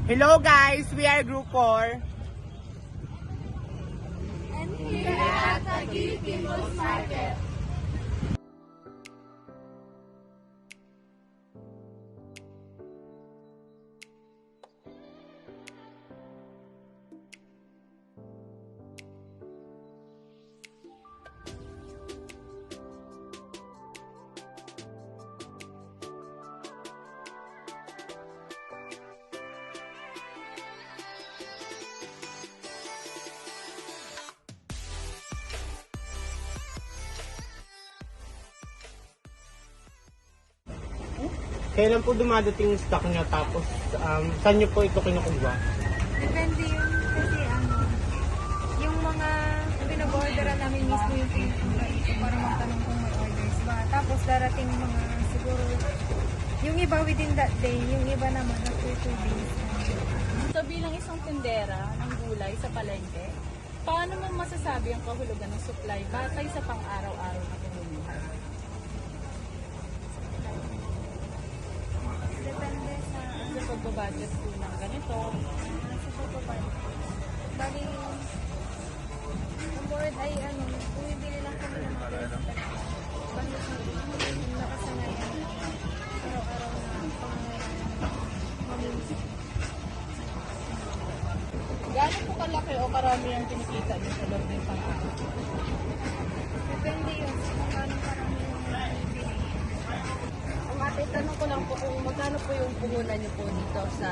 Hello guys, we are Group 4. And here at Taguig People's Market. Kailan po dumadating yung stock niya tapos saan niyo po ito kinukuha? Depende yun kasi yung mga pinaborderan namin mismo yung pinupunta dito para magtanong kung may orders ba. Tapos darating mga siguro, yung iba within that day, yung iba naman after 2 days. So bilang isang tindera ng gulay sa palengke, paano mo masasabi ang kahulugan ng supply batay sa pang-araw-araw na pamumuhay? Depende sa Sa pagbabudget po ng ganito, bali, ang board ay bumibili lang kami ng mga bali yung nakasanayan araw-araw na pangangailangan mamimili. gaano po kalaki o karami ang kinikita niyo sa loob ng pang-araw? Depende yun kung anong karami yung bibili. Ang ate, tanong ko lang po kung magkano po yung puhunan niyo po dito sa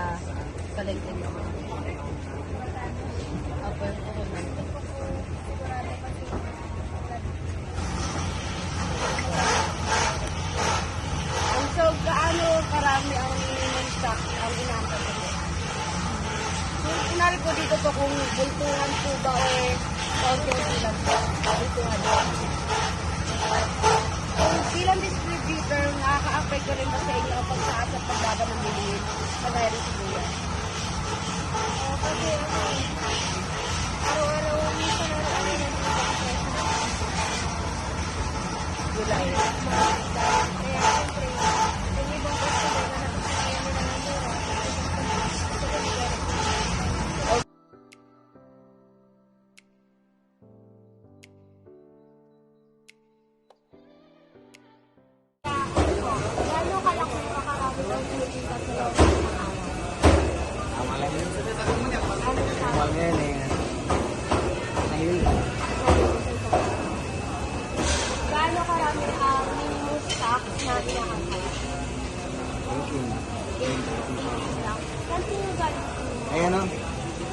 palengke niyo? Apo yung puhunan. Sigurado kasi So, gaano karami ang stock ang inaantay ko? Kung kunwari po dito po kung bultuhan po ba o konti lang po, bultuhan. Kung bilang distributor, nakaka-affect ko rin ba sa inyo ang pagtaas at pagbaba ng bilihin sa dahil sibuyas? kasi araw-araw minsan araw-araw yan yung presyo ng Gulay. kaya siyempre yung ibang customer na nakasanayan nila ng mura Gano'n kalaki yung makarami ng kinikita sa loob ng mga araw? Gaano karami ang minimum stock na inaantay? 18 lang. Saan po yung galing po? Ayan o.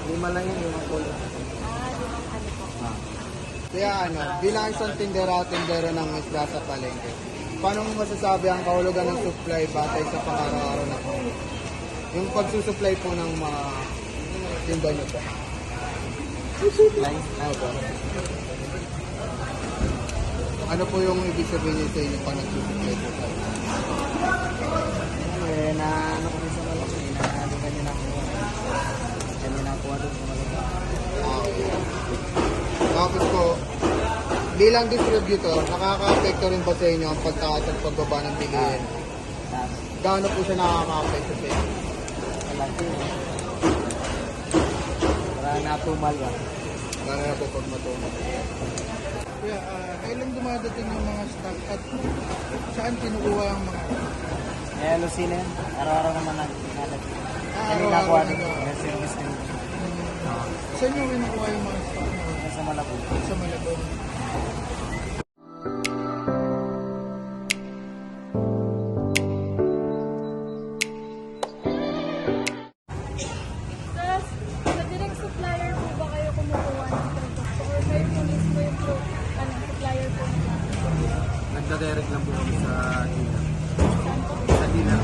Lima lang yun, yung kulo. Limang ano po. Kaya bilang isang tindera ng isda sa palengke, paano mo masasabi ang kahulugan ng supply batay sa pang-araw-araw na po? Yung pagsusupply po ng mga tinda nyo po. Supply? Ano po? Ano po yung ibig sabihin nyo sa inyo pag nagsusupply po tayo? Na ano kami sa malaki, na ano kanya nakuha. Kanya nakuha doon sa malaki. Okay. Tapos po, bilang distributor, nakaka-apekto rin ba sa inyo ang pagtaas at pagbaba ng bilihin? Tapos, Gaano po siya nakaka-apekto sa inyo? malaki. Para natumal ba? Gaano na po pag matunog? Kuya, kailan dumadating yung mga stock at saan kinukuha ang mga Eh, Lucina yan. Araw-araw naman nagdadating. Kanya araw-araw nakuha doon. na- May service din. saan yung kinukuha yung mga stock mo? Sa Malabo. Sa Malabon. Sa direct supplier po ba kayo kumukuha ng produkto? Or kayo po mismo yung supplier po nila? Nagda-direct lang po kami sa dealer. Sa dealer.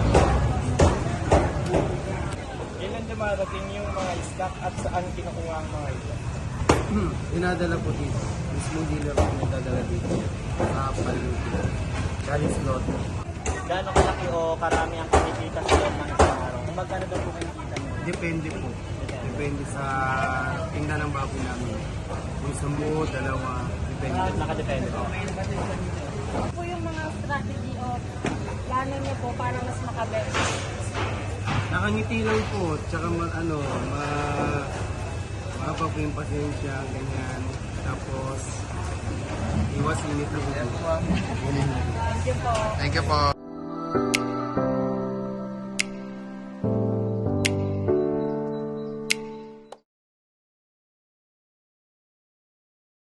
Kailan dumadating yung mga stock at saan kinukuha ang mga ito? Dinadala po dito. Mismo dealer po nagdadala dito. Sa palengke. Galing slot. Gaano kalaki o karami ang kinikita sa loob ng isang araw? Kung magkano daw po kinikita niyo? Depende po. Depende sa tingnan ng baboy namin. Kung isang buo, dalawa, depende. Nakadepende po. Ano po yung mga strategy o plano niyo po para mas makabenta? Nakangiti lang po, tsaka mahaba po yung pasensya, ganyan. Tapos, iwas init ng ulo. Thank you po.